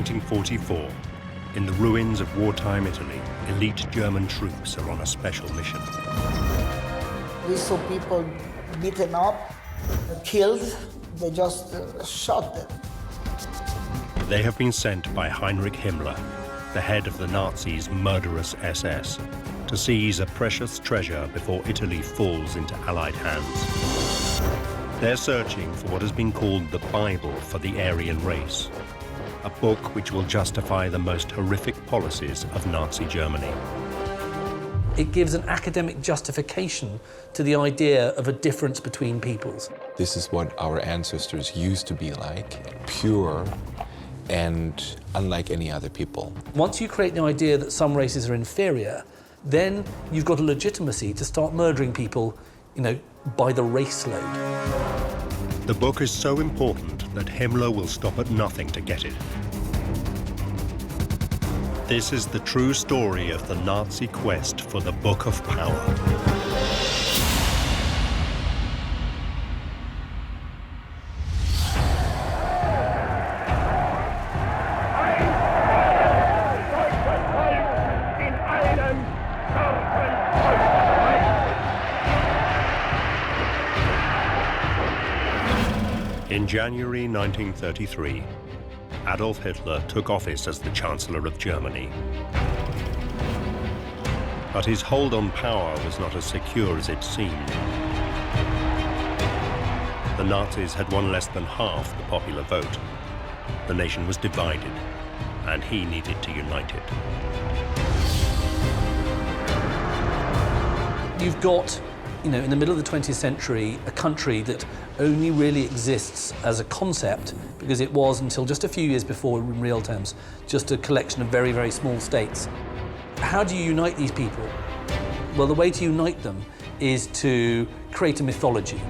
1944, in the ruins of wartime Italy, elite German troops are on a special mission. We saw people beaten up, killed. They just shot them. They have been sent by Heinrich Himmler, the head of the Nazis' murderous SS, to seize a precious treasure before Italy falls into Allied hands. They're searching for what has been called the Bible for the Aryan race, a book which will justify the most horrific policies of Nazi Germany. It gives an academic justification to the idea of a difference between peoples. This is what our ancestors used to be like, pure and unlike any other people. Once you create the idea that some races are inferior, then you've got a legitimacy to start murdering people, by the race load. The book is so important that Himmler will stop at nothing to get it. This is the true story of the Nazi quest for the Book of Power. In January 1933, Adolf Hitler took office as the Chancellor of Germany. But his hold on power was not as secure as it seemed. The Nazis had won less than half the popular vote. The nation was divided, and he needed to unite it. You've got, in the middle of the 20th century, a country that only really exists as a concept because it was, until just a few years before, in real terms, just a collection of very, very small states. How do you unite these people? Well, the way to unite them is to create a mythology.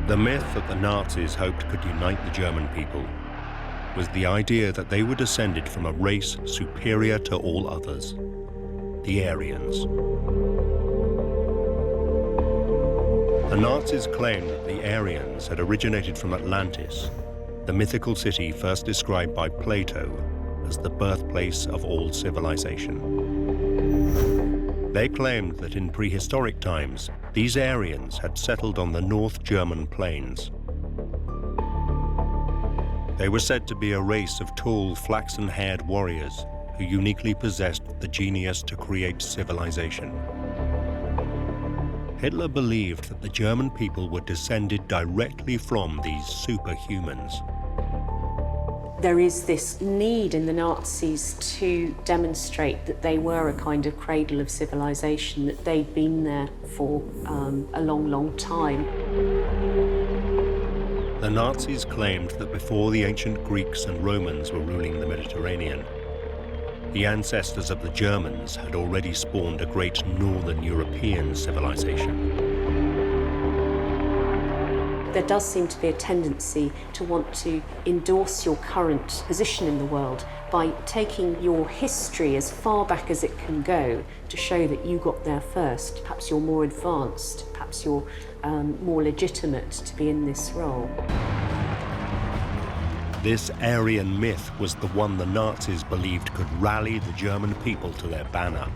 The myth that the Nazis hoped could unite the German people was the idea that they were descended from a race superior to all others, the Aryans. The Nazis claimed that the Aryans had originated from Atlantis, the mythical city first described by Plato as the birthplace of all civilization. They claimed that in prehistoric times, these Aryans had settled on the North German plains. They were said to be a race of tall, flaxen-haired warriors who uniquely possessed the genius to create civilization. Hitler believed that the German people were descended directly from these superhumans. There is this need in the Nazis to demonstrate that they were a kind of cradle of civilization, that they'd been there for a long, long time. The Nazis claimed that before the ancient Greeks and Romans were ruling the Mediterranean, the ancestors of the Germans had already spawned a great northern European civilization. There does seem to be a tendency to want to endorse your current position in the world by taking your history as far back as it can go to show that you got there first. Perhaps you're more advanced, perhaps you're more legitimate to be in this role. This Aryan myth was the one the Nazis believed could rally the German people to their banner.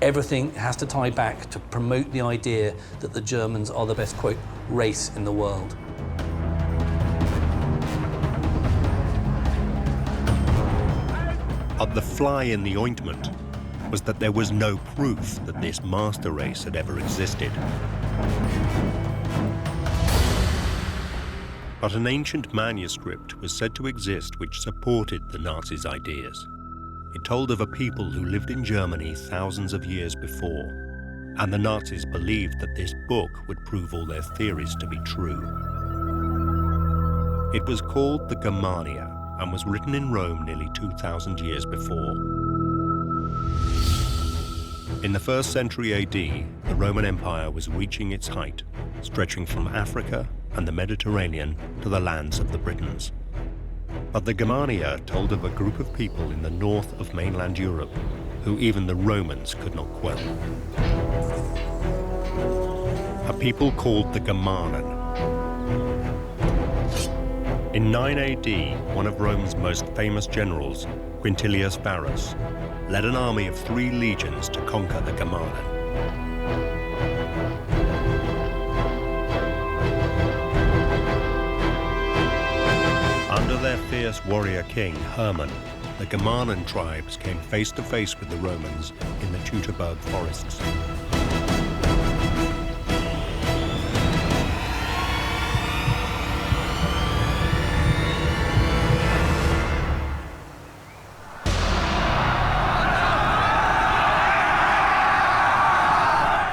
Everything has to tie back to promote the idea that the Germans are the best, quote, race in the world. But the fly in the ointment was that there was no proof that this master race had ever existed. But an ancient manuscript was said to exist which supported the Nazis' ideas. It told of a people who lived in Germany thousands of years before, and the Nazis believed that this book would prove all their theories to be true. It was called the Germania and was written in Rome nearly 2,000 years before. In the 1st century AD, the Roman Empire was reaching its height, stretching from Africa and the Mediterranean to the lands of the Britons. But the Germania told of a group of people in the north of mainland Europe who even the Romans could not quell. A people called the Germanen. In 9 AD, one of Rome's most famous generals, Quintilius Varus, led an army of 3 legions to conquer the Germanen. Under their fierce warrior king, Hermann, the Germanen tribes came face to face with the Romans in the Teutoburg forests.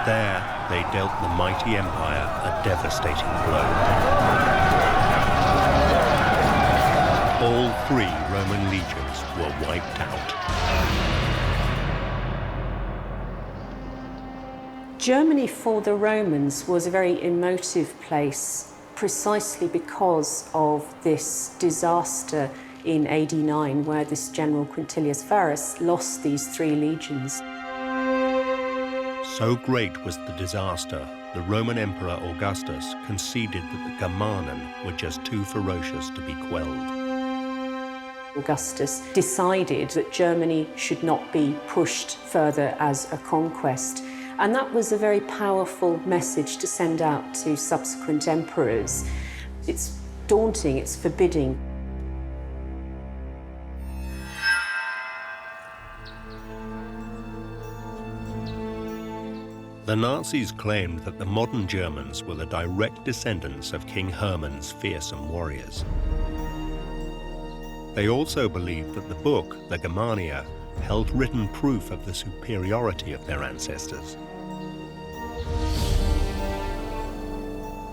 There, they dealt the mighty empire a devastating blow. All 3 Roman legions were wiped out. Germany for the Romans was a very emotive place precisely because of this disaster in AD 9 where this general Quintilius Varus lost these 3 legions. So great was the disaster, the Roman Emperor Augustus conceded that the Germanen were just too ferocious to be quelled. Augustus decided that Germany should not be pushed further as a conquest. And that was a very powerful message to send out to subsequent emperors. It's daunting, it's forbidding. The Nazis claimed that the modern Germans were the direct descendants of King Hermann's fearsome warriors. They also believed that the book, the Germania, held written proof of the superiority of their ancestors.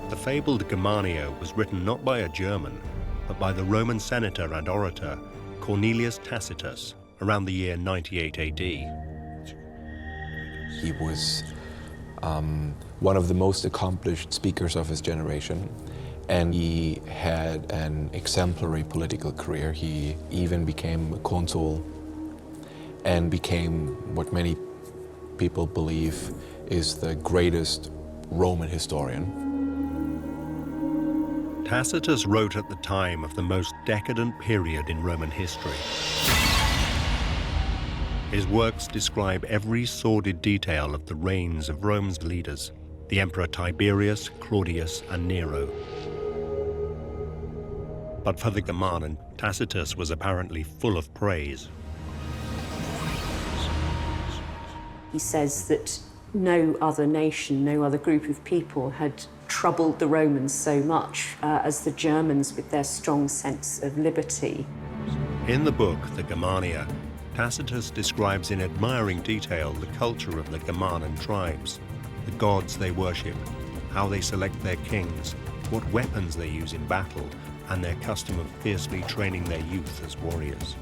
The fabled Germania was written not by a German, but by the Roman senator and orator Cornelius Tacitus around the year 98 AD. He was one of the most accomplished speakers of his generation, and he had an exemplary political career. He even became a consul and became what many people believe is the greatest Roman historian. Tacitus wrote at the time of the most decadent period in Roman history. His works describe every sordid detail of the reigns of Rome's leaders, the Emperor Tiberius, Claudius, and Nero. But for the Germanen, Tacitus was apparently full of praise. He says that no other nation, no other group of people had troubled the Romans so much as the Germans with their strong sense of liberty. In the book, the Germania, Tacitus describes in admiring detail the culture of the Germanen tribes, the gods they worship, how they select their kings, what weapons they use in battle, and their custom of fiercely training their youth as warriors.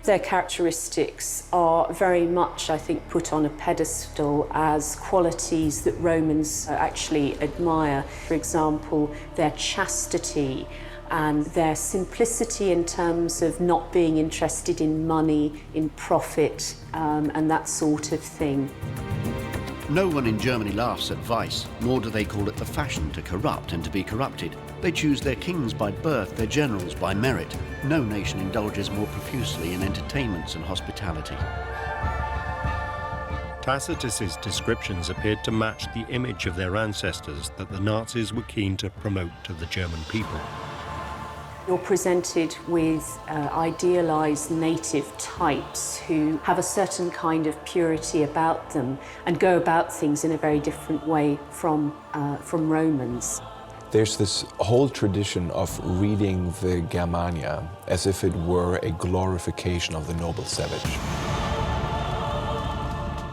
Their characteristics are very much, I think, put on a pedestal as qualities that Romans actually admire. For example, their chastity and their simplicity in terms of not being interested in money, in profit, and that sort of thing. No one in Germany laughs at vice, nor do they call it the fashion to corrupt and to be corrupted. They choose their kings by birth, their generals by merit. No nation indulges more profusely in entertainments and hospitality. Tacitus's descriptions appeared to match the image of their ancestors that the Nazis were keen to promote to the German people. You're presented with idealized native types who have a certain kind of purity about them and go about things in a very different way from Romans. There's this whole tradition of reading the Germania as if it were a glorification of the noble savage.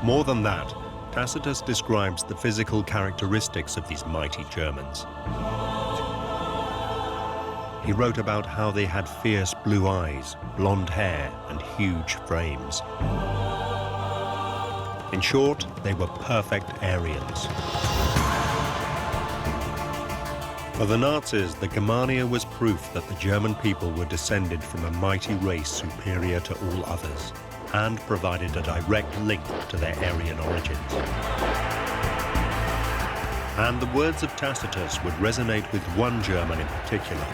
More than that, Tacitus describes the physical characteristics of these mighty Germans. He wrote about how they had fierce blue eyes, blonde hair, and huge frames. In short, they were perfect Aryans. For the Nazis, the Germania was proof that the German people were descended from a mighty race superior to all others, and provided a direct link to their Aryan origins. And the words of Tacitus would resonate with one German in particular.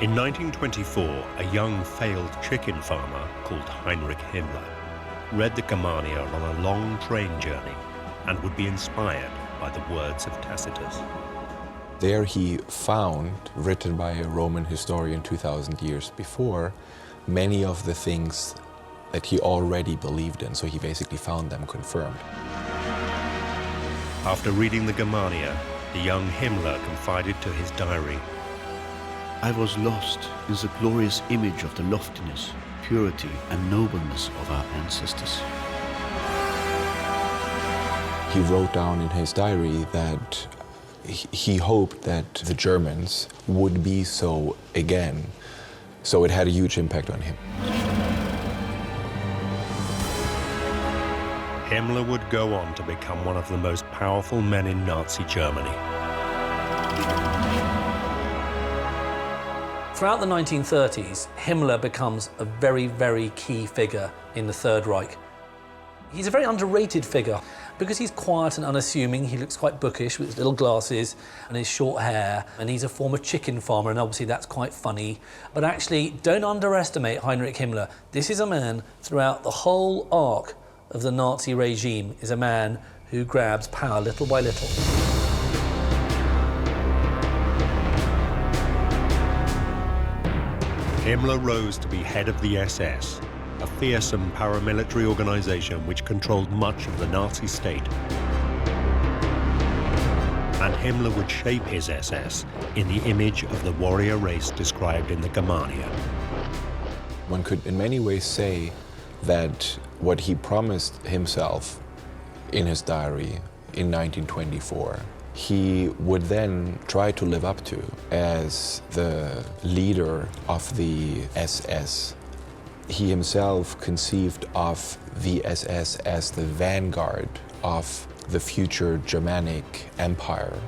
In 1924, a young failed chicken farmer called Heinrich Himmler read the Germania on a long train journey and would be inspired by the words of Tacitus. There he found, written by a Roman historian 2,000 years before, many of the things that he already believed in, so he basically found them confirmed. After reading the Germania, the young Himmler confided to his diary, I was lost in the glorious image of the loftiness, purity, and nobleness of our ancestors. He wrote down in his diary that he hoped that the Germans would be so again, so it had a huge impact on him. Himmler would go on to become one of the most powerful men in Nazi Germany. Throughout the 1930s, Himmler becomes a very, very key figure in the Third Reich. He's a very underrated figure because he's quiet and unassuming. He looks quite bookish with his little glasses and his short hair, and he's a former chicken farmer, and obviously that's quite funny. But actually, don't underestimate Heinrich Himmler. This is a man, throughout the whole arc of the Nazi regime, is a man who grabs power little by little. Himmler rose to be head of the SS, a fearsome paramilitary organization which controlled much of the Nazi state. And Himmler would shape his SS in the image of the warrior race described in the Germania. One could in many ways say that what he promised himself in his diary in 1924, he would then try to live up to as the leader of the SS. He himself conceived of the SS as the vanguard of the future Germanic Empire.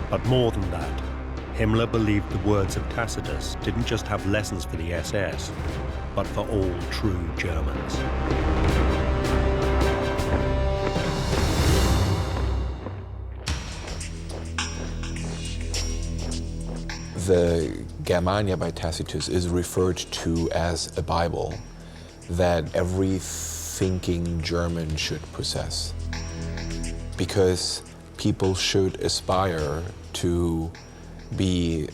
But more than that, Himmler believed the words of Tacitus didn't just have lessons for the SS, but for all true Germans. The Germania by Tacitus is referred to as a Bible that every thinking German should possess, because people should aspire to be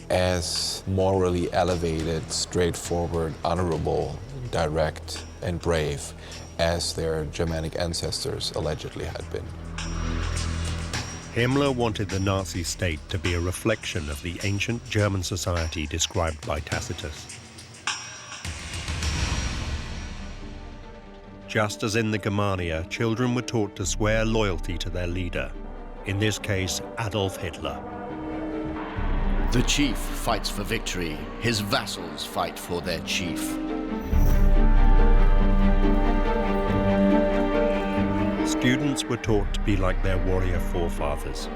as morally elevated, straightforward, honorable, direct, and brave as their Germanic ancestors allegedly had been. Himmler wanted the Nazi state to be a reflection of the ancient German society described by Tacitus. Just as in the Germania, children were taught to swear loyalty to their leader, in this case, Adolf Hitler. The chief fights for victory. His vassals fight for their chief. Students were taught to be like their warrior forefathers,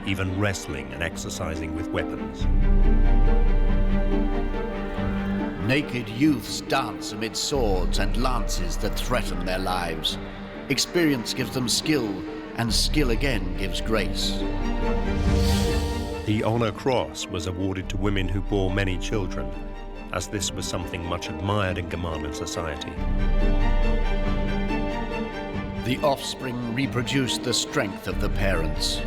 even wrestling and exercising with weapons. Naked youths dance amid swords and lances that threaten their lives. Experience gives them skill, and skill again gives grace. The Honor Cross was awarded to women who bore many children, as this was something much admired in Germanic society. The offspring reproduced the strength of the parents.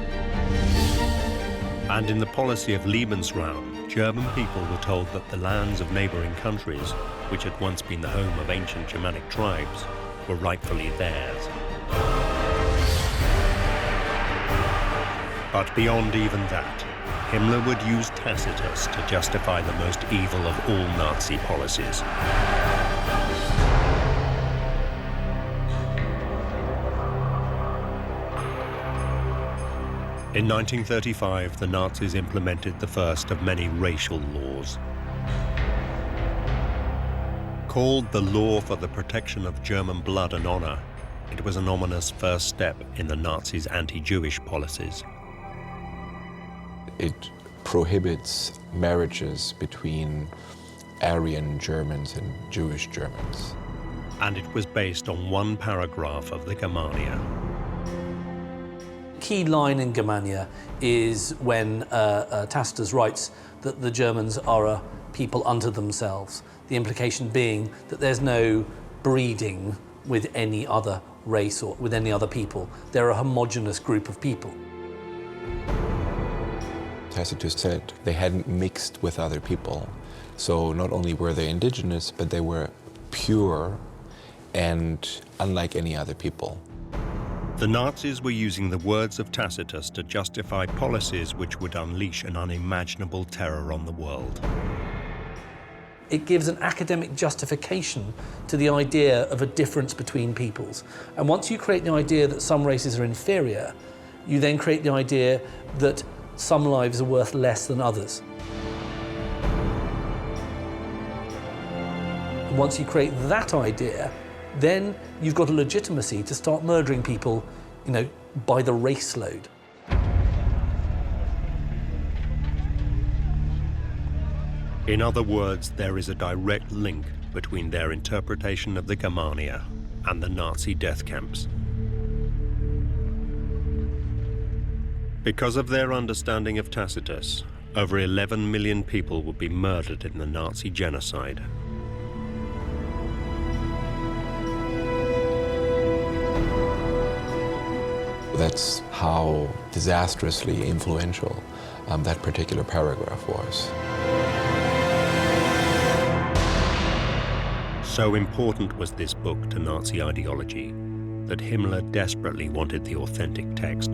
And in the policy of Lebensraum, German people were told that the lands of neighboring countries, which had once been the home of ancient Germanic tribes, were rightfully theirs. But beyond even that, Himmler would use Tacitus to justify the most evil of all Nazi policies. In 1935, the Nazis implemented the first of many racial laws. Called the Law for the Protection of German Blood and Honor, it was an ominous first step in the Nazis' anti-Jewish policies. It prohibits marriages between Aryan Germans and Jewish Germans. And it was based on one paragraph of the Germania. Key line in Germania is when Tacitus writes that the Germans are a people unto themselves, the implication being that there's no breeding with any other race or with any other people. They're a homogeneous group of people. Tacitus said they hadn't mixed with other people. So not only were they indigenous, but they were pure and unlike any other people. The Nazis were using the words of Tacitus to justify policies which would unleash an unimaginable terror on the world. It gives an academic justification to the idea of a difference between peoples. And once you create the idea that some races are inferior, you then create the idea that some lives are worth less than others. And once you create that idea, then you've got a legitimacy to start murdering people, by the race load. In other words, there is a direct link between their interpretation of the Germania and the Nazi death camps. Because of their understanding of Tacitus, over 11 million people would be murdered in the Nazi genocide. That's how disastrously influential that particular paragraph was. So important was this book to Nazi ideology that Himmler desperately wanted the authentic text.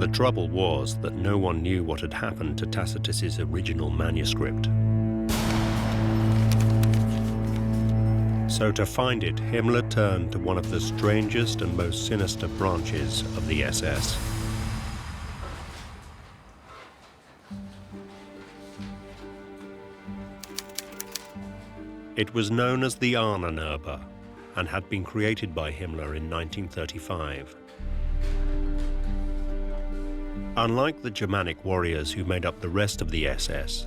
The trouble was that no one knew what had happened to Tacitus's original manuscript. So to find it, Himmler turned to one of the strangest and most sinister branches of the SS. It was known as the Ahnenerbe and had been created by Himmler in 1935. Unlike the Germanic warriors who made up the rest of the SS,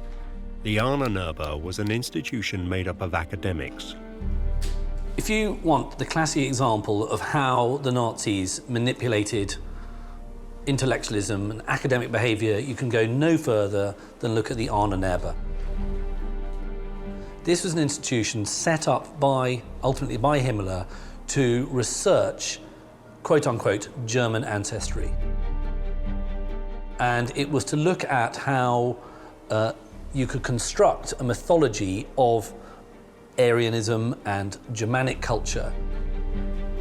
the Ahnenerbe was an institution made up of academics. If you want the classic example of how the Nazis manipulated intellectualism and academic behavior, you can go no further than look at the Ahnenerbe. This was an institution set up ultimately by Himmler to research, quote-unquote, German ancestry. And it was to look at how you could construct a mythology of Aryanism and Germanic culture.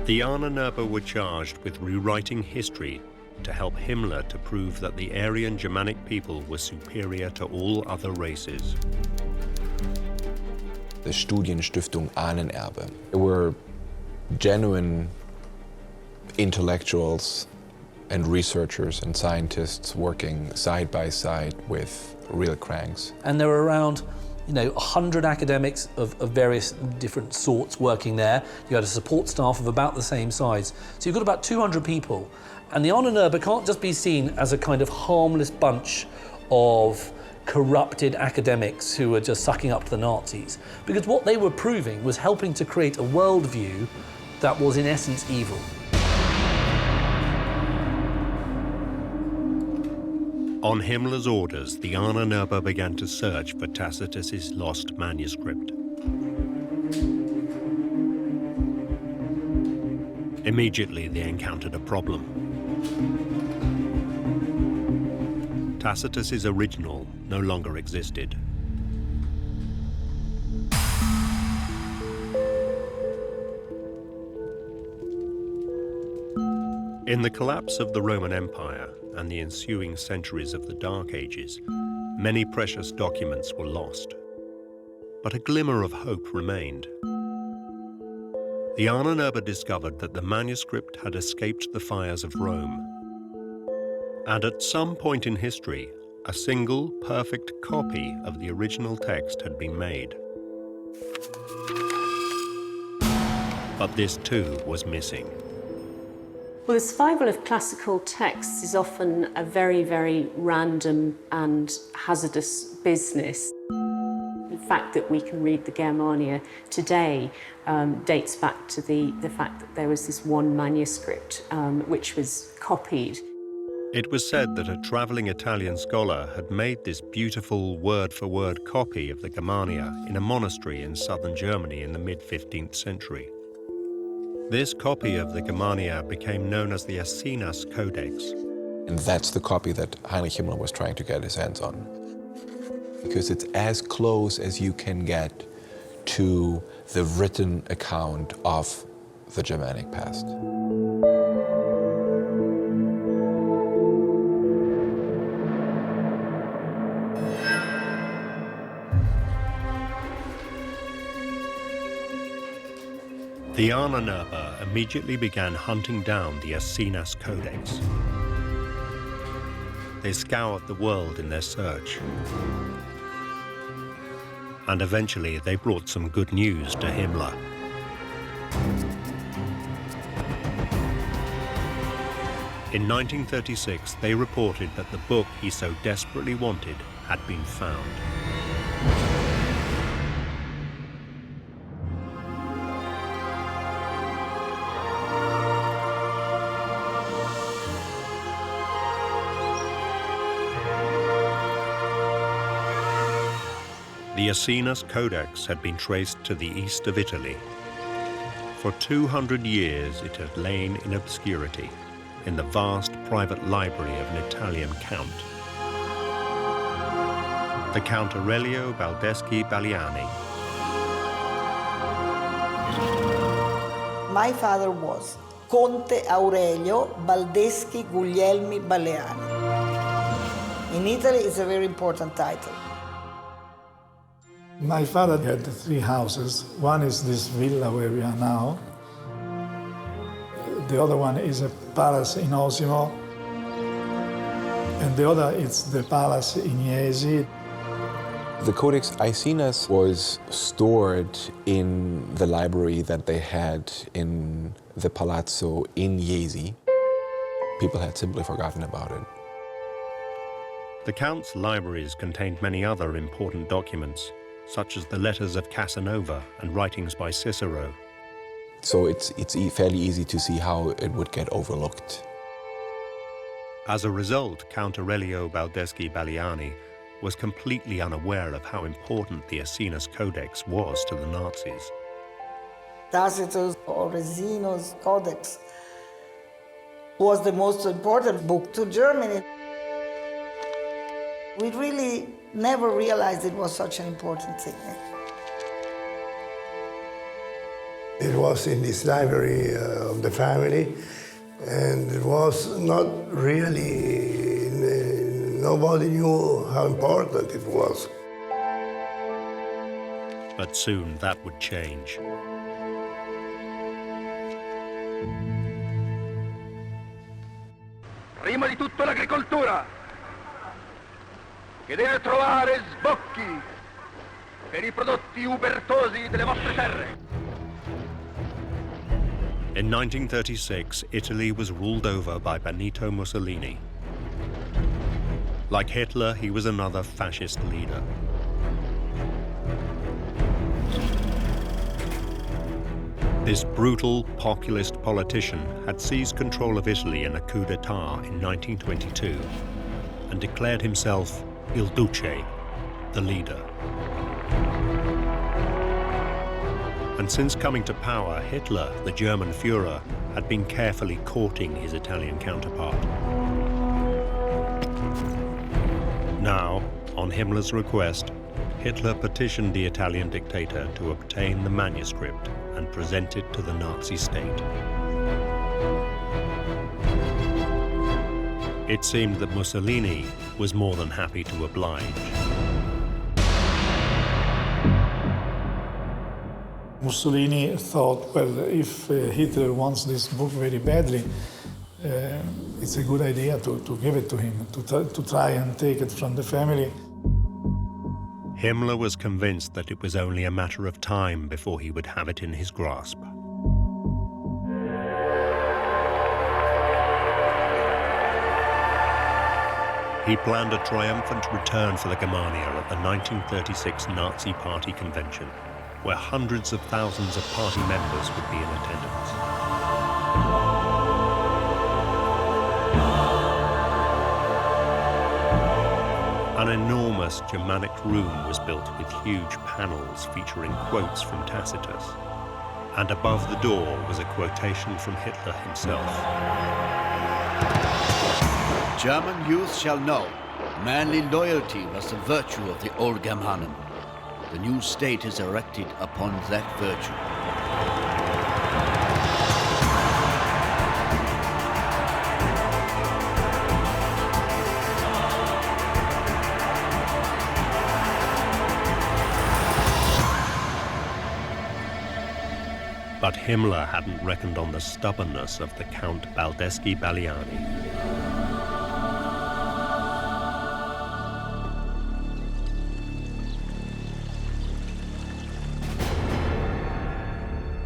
The Ahnenerbe were charged with rewriting history to help Himmler to prove that the Aryan Germanic people were superior to all other races. The Studienstiftung Ahnenerbe. They were genuine intellectuals and researchers and scientists working side by side with real cranks. And there were around 100 academics of various different sorts working there. You had a support staff of about the same size. So you've got about 200 people. And the Ahnenerbe can't just be seen as a kind of harmless bunch of corrupted academics who were just sucking up to the Nazis. Because what they were proving was helping to create a worldview that was in essence evil. On Himmler's orders, the Ahnenerbe began to search for Tacitus's lost manuscript. Immediately, they encountered a problem. Tacitus's original no longer existed. In the collapse of the Roman Empire and the ensuing centuries of the Dark Ages, many precious documents were lost. But a glimmer of hope remained. The Ahnenerbe discovered that the manuscript had escaped the fires of Rome. And at some point in history, A single, perfect copy of the original text had been made. But this too was missing. Well, the survival of classical texts is often a very, very random and hazardous business. The fact that we can read the Germania today dates back to the fact that there was this one manuscript which was copied. It was said that a traveling Italian scholar had made this beautiful word-for-word copy of the Germania in a monastery in southern Germany in the mid-15th century. This copy of the Germania became known as the Aesinas Codex. And that's the copy that Heinrich Himmler was trying to get his hands on. Because it's as close as you can get to the written account of the Germanic past. The Ahnenerbe immediately began hunting down the Aesinas Codex. They scoured the world in their search. And eventually they brought some good news to Himmler. In 1936, they reported that the book he so desperately wanted had been found. The Aesinas Codex had been traced to the east of Italy. For 200 years it had lain in obscurity in the vast private library of an Italian count. The Count Aurelio Baldeschi Baliani. My father was Conte Aurelio Baldeschi Guglielmi Baleani. In Italy, it's a very important title. My father had 3 houses. One is this villa where we are now. The other one is a palace in Osimo. And the other is the palace in Iesi. The Codex Aesinas was stored in the library that they had in the palazzo in Iesi. People had simply forgotten about it. The Count's libraries contained many other important documents, such as the letters of Casanova and writings by Cicero. So it's fairly easy to see how it would get overlooked. As a result, Count Aurelio Baldeschi Baliani was completely unaware of how important the Aesinas Codex was to the Nazis. Tacitus or Aesinas Codex was the most important book to Germany. We really never realized it was such an important thing. It was in this library of the family, and it was not really, nobody knew how important it was. But soon that would change. Prima di tutto l'agricoltura, che deve trovare sbocchi per i prodotti ubertosi delle vostre terre. In 1936, Italy was ruled over by Benito Mussolini. Like Hitler, he was another fascist leader. This brutal, populist politician had seized control of Italy in a coup d'etat in 1922 and declared himself Il Duce, the leader. And since coming to power, Hitler, the German Führer, had been carefully courting his Italian counterpart. Now, on Himmler's request, Hitler petitioned the Italian dictator to obtain the manuscript and present it to the Nazi state. It seemed that Mussolini was more than happy to oblige. Mussolini thought, well, if Hitler wants this book very badly, it's a good idea to give it to him, to try and take it from the family. Himmler was convinced that it was only a matter of time before he would have it in his grasp. He planned a triumphant return for the Germania at the 1936 Nazi Party convention, where hundreds of thousands of party members would be in attendance. An enormous Germanic room was built with huge panels featuring quotes from Tacitus, and above the door was a quotation from Hitler himself. German youth shall know, manly loyalty was the virtue of the old Germanen. The new state is erected upon that virtue. But Himmler hadn't reckoned on the stubbornness of the Count Baldeschi-Balliani.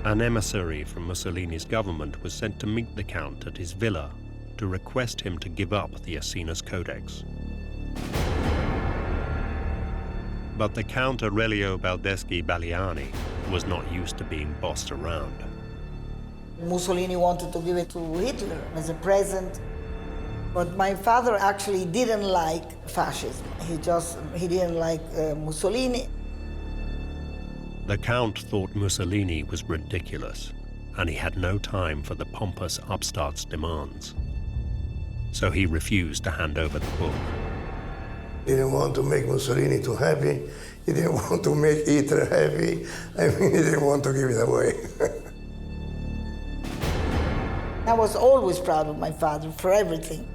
An emissary from Mussolini's government was sent to meet the Count at his villa to request him to give up the Aesinas Codex. But the Count Aurelio Baldeschi-Balliani was not used to being bossed around. Mussolini wanted to give it to Hitler as a present, but my father actually didn't like fascism. He didn't like Mussolini. The Count thought Mussolini was ridiculous, and he had no time for the pompous upstart's demands. So he refused to hand over the book. He didn't want to make Mussolini too happy. He didn't want to make Hitler happy. I mean, he didn't want to give it away. I was always proud of my father for everything.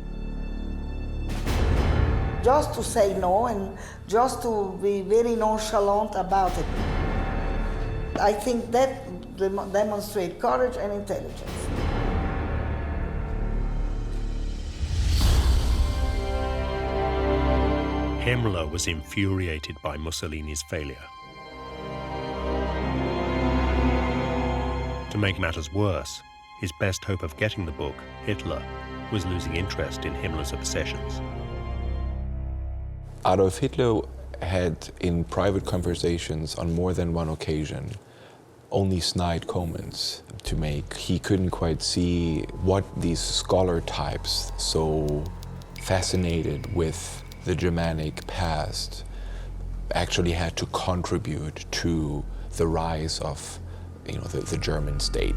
Just to say no and just to be very nonchalant about it. I think that demonstrates courage and intelligence. Himmler was infuriated by Mussolini's failure. To make matters worse, his best hope of getting the book, Hitler, was losing interest in Himmler's obsessions. Adolf Hitler had, in private conversations on more than one occasion, only snide comments to make. He couldn't quite see what these scholar types, so fascinated with the Germanic past, actually had to contribute to the rise of, the German state.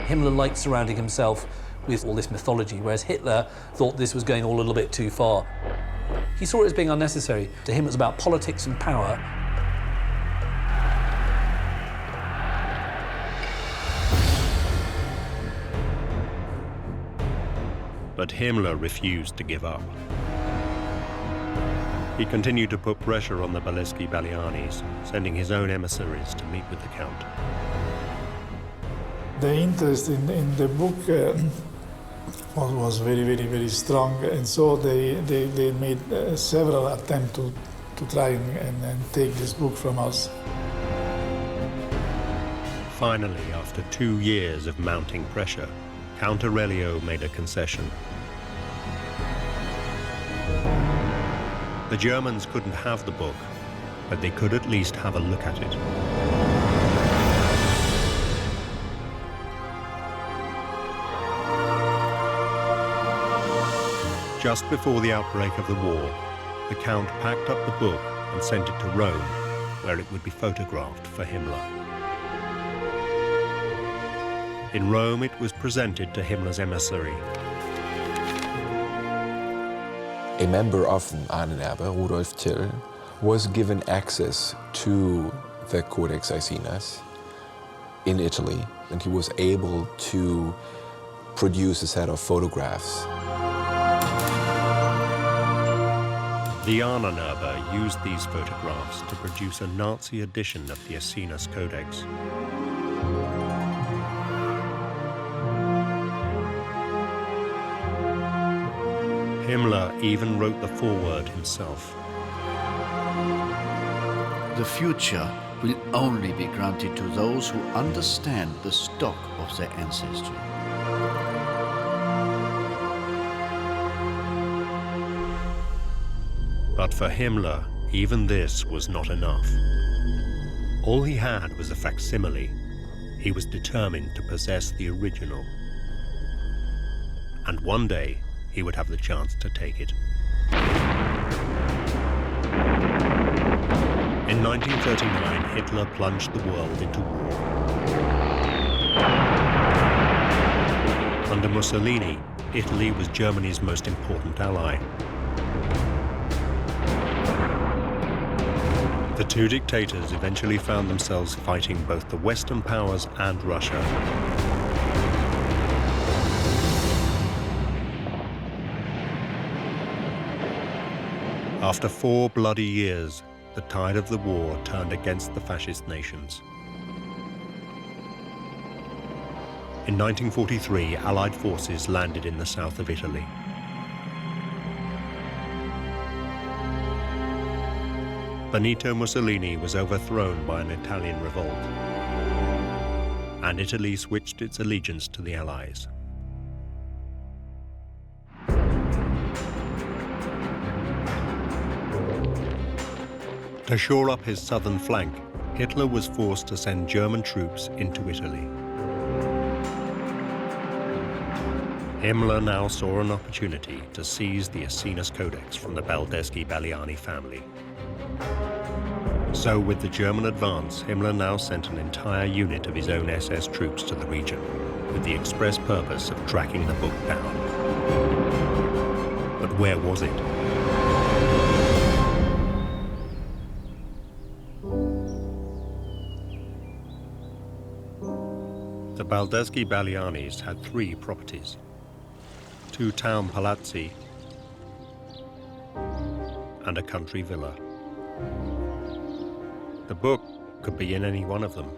Himmler liked surrounding himself with all this mythology, whereas Hitler thought this was going all a little bit too far. He saw it as being unnecessary. To him, it was about politics and power. But Himmler refused to give up. He continued to put pressure on the Baldeschi-Ballianis, sending his own emissaries to meet with the Count. The interest in the book was very, very, very strong, and so they made several attempts to try and take this book from us. Finally, after 2 years of mounting pressure, Count Aurelio made a concession. The Germans couldn't have the book, but they could at least have a look at it. Just before the outbreak of the war, the Count packed up the book and sent it to Rome, where it would be photographed for Himmler. In Rome, it was presented to Himmler's emissary. A member of Ahnenerbe, Rudolf Till, was given access to the Codex Aesinas in Italy, and he was able to produce a set of photographs. The Ahnenerbe used these photographs to produce a Nazi edition of the Aesinas Codex. Himmler even wrote the foreword himself. The future will only be granted to those who understand the stock of their ancestry. But for Himmler, even this was not enough. All he had was a facsimile. He was determined to possess the original. And one day, he would have the chance to take it. In 1939, Hitler plunged the world into war. Under Mussolini, Italy was Germany's most important ally. The two dictators eventually found themselves fighting both the Western powers and Russia. After 4 bloody years, the tide of the war turned against the fascist nations. In 1943, Allied forces landed in the south of Italy. Benito Mussolini was overthrown by an Italian revolt, and Italy switched its allegiance to the Allies. To shore up his southern flank, Hitler was forced to send German troops into Italy. Himmler now saw an opportunity to seize the Aesinas Codex from the Baldeschi-Balliani family. So with the German advance, Himmler now sent an entire unit of his own SS troops to the region, with the express purpose of tracking the book down. But where was it? The Baldeschi-Ballianis had 3 properties: 2 town palazzi and a country villa. The book could be in any one of them,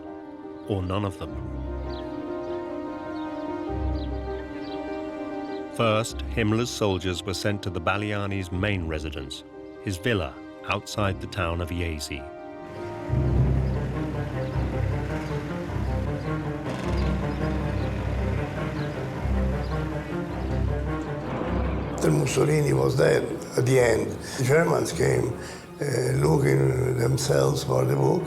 or none of them. First, Himmler's soldiers were sent to the Balliani's main residence, his villa outside the town of Jesi. After Mussolini was dead, at the end, the Germans came looking themselves for the book.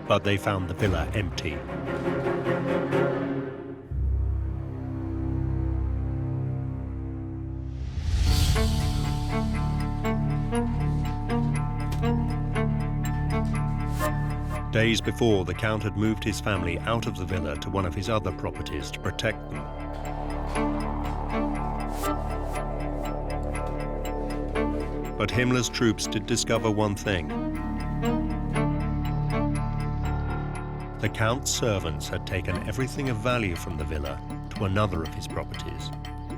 But they found the villa empty. Days before, the Count had moved his family out of the villa to one of his other properties to protect them. But Himmler's troops did discover one thing. The Count's servants had taken everything of value from the villa to another of his properties,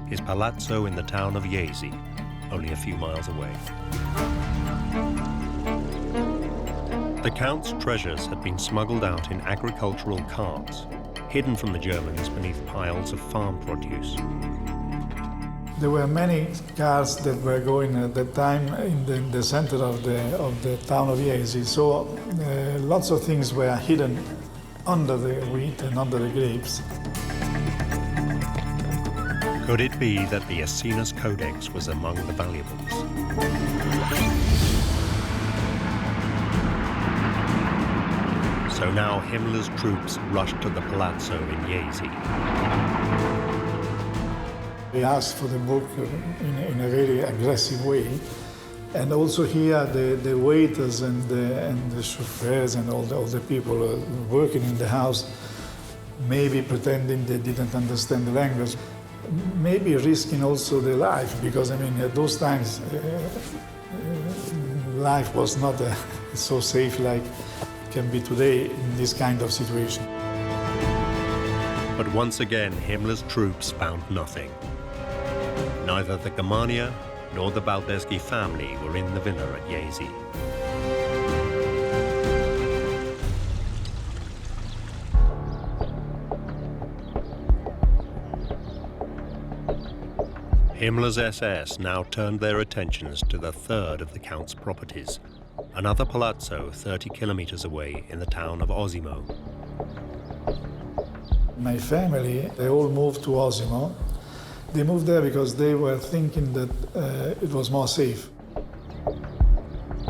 his palazzo in the town of Jesi, only a few miles away. The Count's treasures had been smuggled out in agricultural carts, hidden from the Germans beneath piles of farm produce. There were many cars that were going at that time in the center of the town of Jesi, so lots of things were hidden under the wheat and under the grapes. Could it be that the Aesinas Codex was among the valuables? So now Himmler's troops rushed to the palazzo in Jesi. They asked for the book in a very aggressive way. And also here, the waiters and the chauffeurs and all the people working in the house, maybe pretending they didn't understand the language, maybe risking also their life, because I mean, at those times, life was not so safe like can be today in this kind of situation. But once again, Himmler's troops found nothing. Neither the Germania nor the Baldeschi family were in the villa at Jesi. Himmler's SS now turned their attentions to the third of the Count's properties, another palazzo 30 kilometers away in the town of Osimo. My family, they all moved to Osimo. They moved there because they were thinking that it was more safe.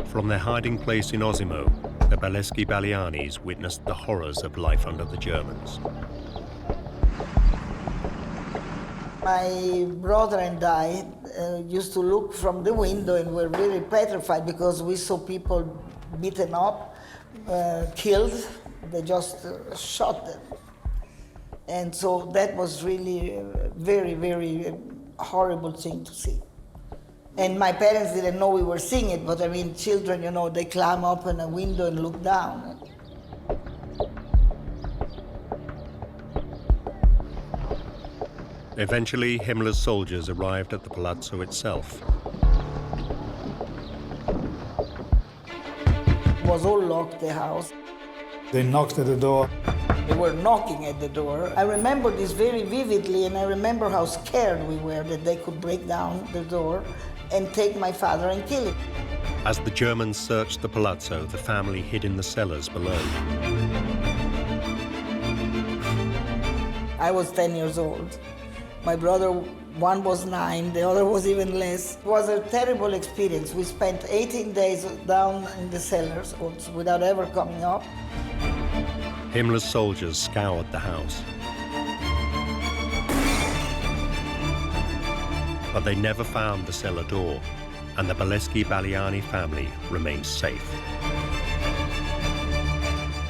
From their hiding place in Osimo, the Belleschi-Balianis witnessed the horrors of life under the Germans. My brother and I used to look from the window and were really petrified because we saw people beaten up, killed. They just shot them. And so that was really a very, very horrible thing to see. And my parents didn't know we were seeing it, but I mean, children, you know, they climb up in a window and look down. Eventually, Himmler's soldiers arrived at the palazzo itself. It was all locked, the house. They knocked at the door. They were knocking at the door. I remember this very vividly, and I remember how scared we were that they could break down the door and take my father and kill him. As the Germans searched the palazzo, the family hid in the cellars below. I was 10 years old. My brother, one was 9, the other was even less. It was a terrible experience. We spent 18 days down in the cellars without ever coming up. Himmler's soldiers scoured the house. But they never found the cellar door, and the Belleschi-Baliani family remained safe.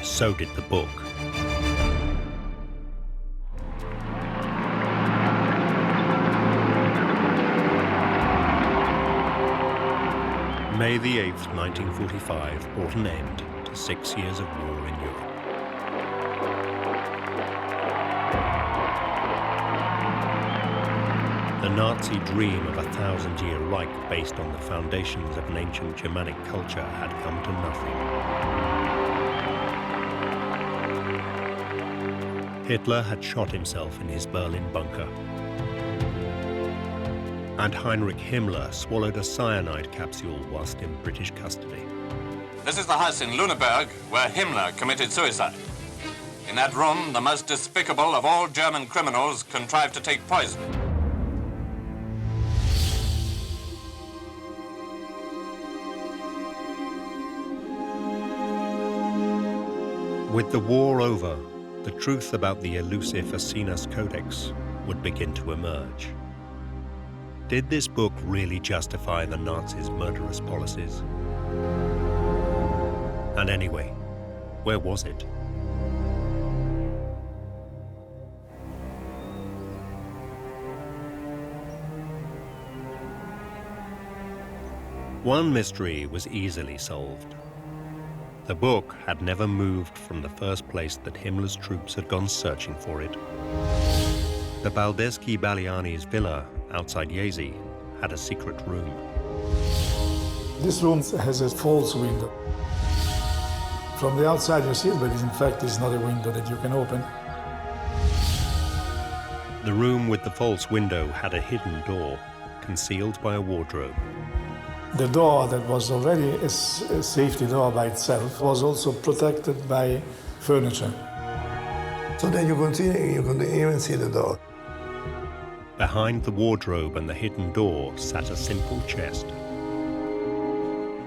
So did the book. May the 8th, 1945 brought an end to 6 years of war in Europe. The Nazi dream of a 1,000-year Reich based on the foundations of an ancient Germanic culture had come to nothing. Hitler had shot himself in his Berlin bunker. And Heinrich Himmler swallowed a cyanide capsule whilst in British custody. This is the house in Lüneburg where Himmler committed suicide. In that room, the most despicable of all German criminals contrived to take poison. With the war over, the truth about the elusive Aesinas Codex would begin to emerge. Did this book really justify the Nazis' murderous policies? And anyway, where was it? One mystery was easily solved. The book had never moved from the first place that Himmler's troops had gone searching for it. The Belleschi-Baliani's villa outside Jesi had a secret room. This room has a false window. From the outside you see it, but in fact it's not a window that you can open. The room with the false window had a hidden door, concealed by a wardrobe. The door that was already a safety door by itself was also protected by furniture. So that you can even see the door. Behind the wardrobe and the hidden door sat a simple chest.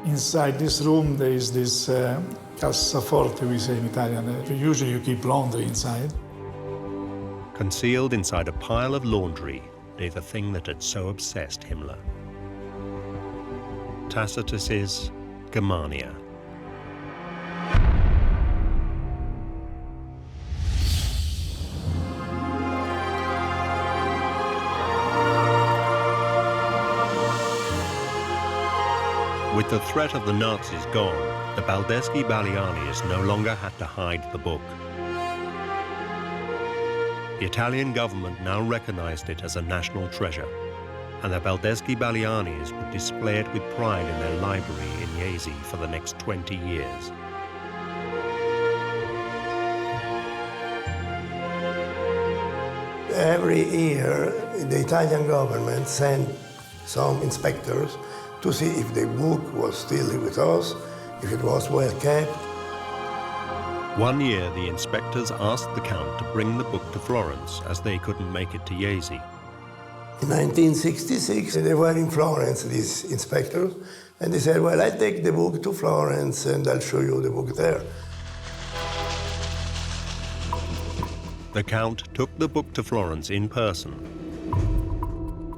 Inside this room there is this cassaforte, we say in Italian. Usually you keep laundry inside. Concealed inside a pile of laundry lay the thing that had so obsessed Himmler. Tacitus's Germania. With the threat of the Nazis gone, the Belleschi-Balianis no longer had to hide the book. The Italian government now recognized it as a national treasure, and the Belleschi-Balianis would display it with pride in their library in Jesi for the next 20 years. every year, the Italian government sent some inspectors to see if the book was still with us, if it was well kept. One year, the inspectors asked the Count to bring the book to Florence, as they couldn't make it to Jesi. In 1966, they were in Florence, these inspectors, and they said, well, I'll take the book to Florence and I'll show you the book there. The Count took the book to Florence in person,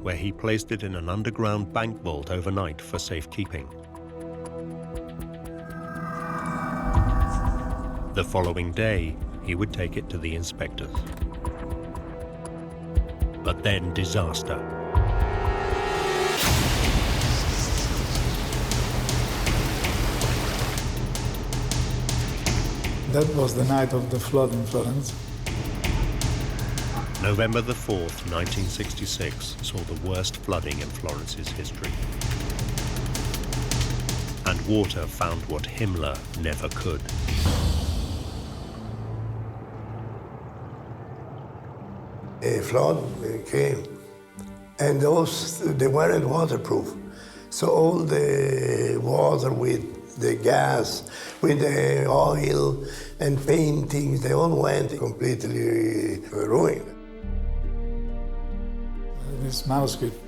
where he placed it in an underground bank vault overnight for safekeeping. The following day, he would take it to the inspectors. But then disaster. That was the night of the flood in Florence. November the 4th, 1966, saw the worst flooding in Florence's history. And water found what Himmler never could. A flood came, and they weren't waterproof. So all the water with the gas, with the oil and paintings, they all went completely ruined. This manuscript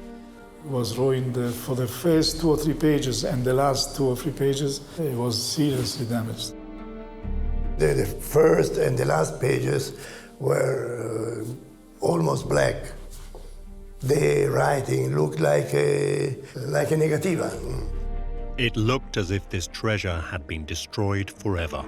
was ruined for the first 2 or 3 pages, and the last 2 or 3 pages, it was seriously damaged. The first and the last pages were almost black. The writing looked like a negativa. It looked as if this treasure had been destroyed forever.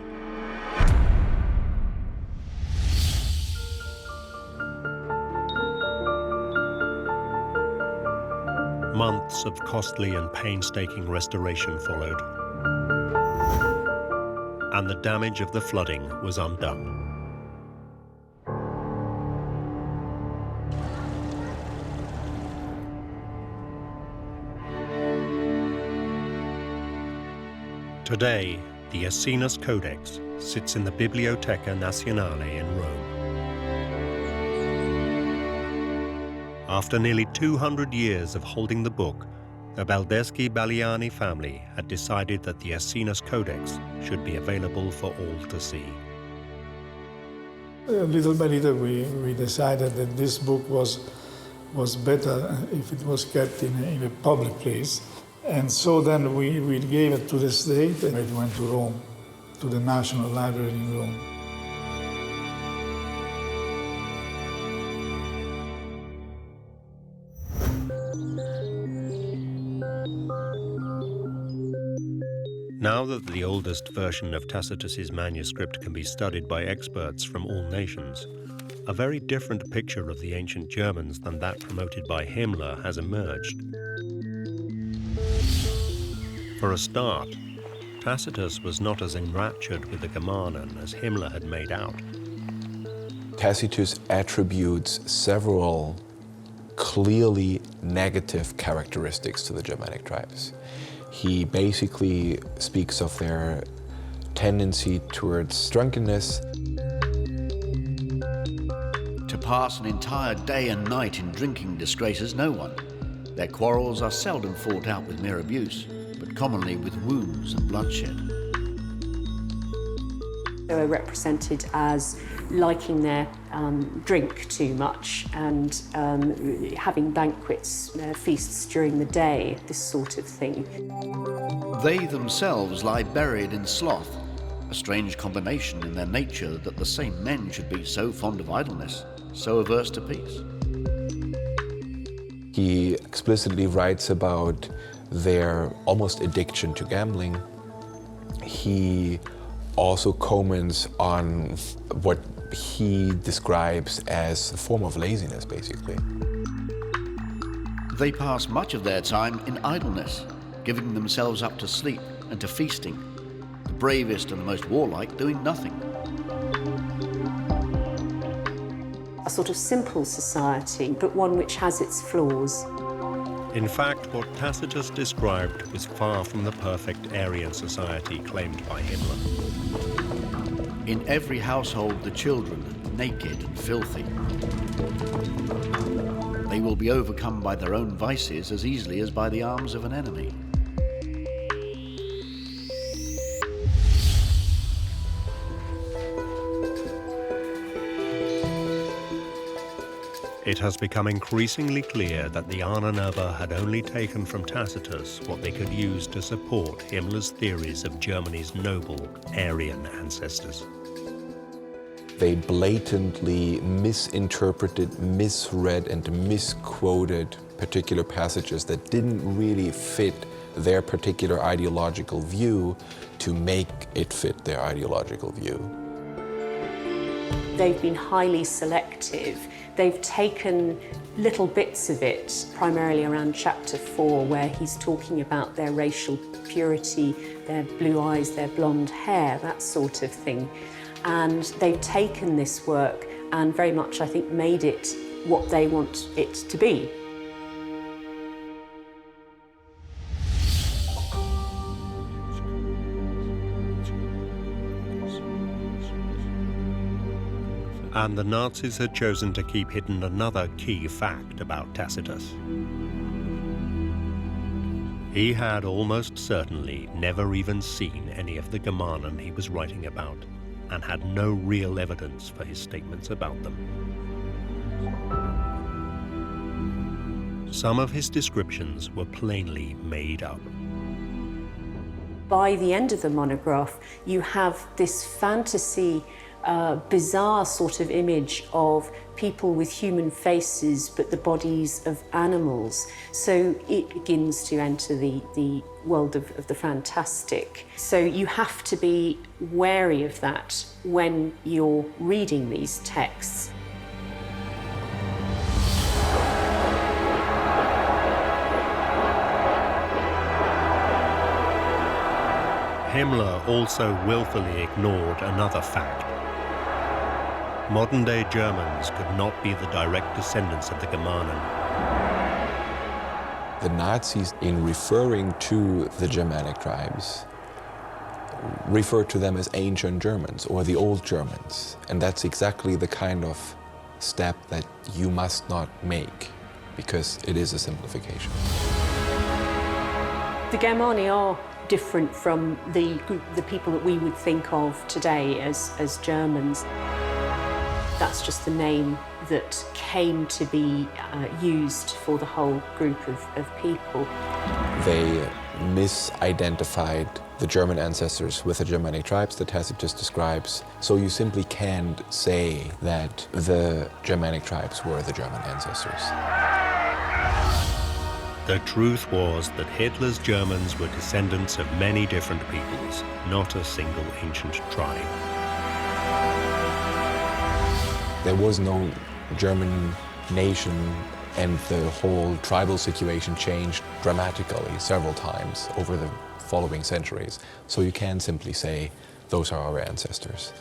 Months of costly and painstaking restoration followed, and the damage of the flooding was undone. Today, the Aesinas Codex sits in the Biblioteca Nazionale in Rome. After nearly 200 years of holding the book, the Baldeschi-Baliani family had decided that the Aesinas Codex should be available for all to see. Little by little, we decided that this book was better if it was kept in a public place. And so then we gave it to the state, and it went to Rome, to the National Library in Rome. Now that the oldest version of Tacitus's manuscript can be studied by experts from all nations, a very different picture of the ancient Germans than that promoted by Himmler has emerged. For a start, Tacitus was not as enraptured with the Germanen as Himmler had made out. Tacitus attributes several clearly negative characteristics to the Germanic tribes. He basically speaks of their tendency towards drunkenness. To pass an entire day and night in drinking disgraces no one. Their quarrels are seldom fought out with mere abuse, but commonly with wounds and bloodshed. They were represented as liking their drink too much and having banquets, feasts during the day, this sort of thing. They themselves lie buried in sloth, a strange combination in their nature that the same men should be so fond of idleness, so averse to peace. He explicitly writes about their almost addiction to gambling. He also comments on what he describes as a form of laziness, basically. They pass much of their time in idleness, giving themselves up to sleep and to feasting, the bravest and the most warlike doing nothing. A sort of simple society, but one which has its flaws. In fact, what Tacitus described was far from the perfect Aryan society claimed by Himmler. In every household, the children, naked and filthy. They will be overcome by their own vices as easily as by the arms of an enemy. It has become increasingly clear that the Ahnenerbe had only taken from Tacitus what they could use to support Himmler's theories of Germany's noble Aryan ancestors. They blatantly misinterpreted, misread, and misquoted particular passages that didn't really fit their particular ideological view to make it fit their ideological view. They've been highly selective. They've taken little bits of it, primarily around chapter 4, where he's talking about their racial purity, their blue eyes, their blonde hair, that sort of thing. And they've taken this work and very much, I think, made it what they want it to be. And the Nazis had chosen to keep hidden another key fact about Tacitus. He had almost certainly never even seen any of the Germanen he was writing about, and had no real evidence for his statements about them. Some of his descriptions were plainly made up. By the end of the monograph, you have this fantasy, bizarre sort of image of people with human faces but the bodies of animals. So it begins to enter the world of the fantastic. So you have to be wary of that when you're reading these texts. Himmler also willfully ignored another fact. Modern-day Germans could not be the direct descendants of the Germanen. The Nazis, in referring to the Germanic tribes, referred to them as ancient Germans or the old Germans. And that's exactly the kind of step that you must not make, because it is a simplification. The Germani are different from the people that we would think of today as Germans. That's just the name that came to be used for the whole group of people. They misidentified the German ancestors with the Germanic tribes that Tacitus describes, so you simply can't say that the Germanic tribes were the German ancestors. The truth was that Hitler's Germans were descendants of many different peoples, not a single ancient tribe. There was no German nation, and the whole tribal situation changed dramatically several times over the following centuries. So you can simply say, those are our ancestors.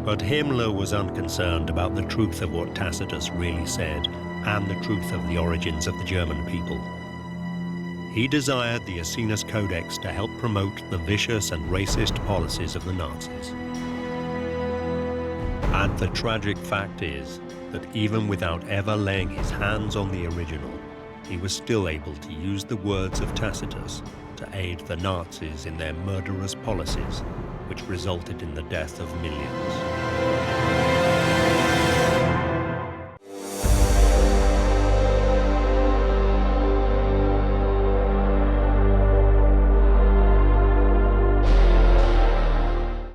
But Himmler was unconcerned about the truth of what Tacitus really said, and the truth of the origins of the German people. He desired the Aesinas Codex to help promote the vicious and racist policies of the Nazis. And the tragic fact is that even without ever laying his hands on the original, he was still able to use the words of Tacitus to aid the Nazis in their murderous policies, which resulted in the death of millions.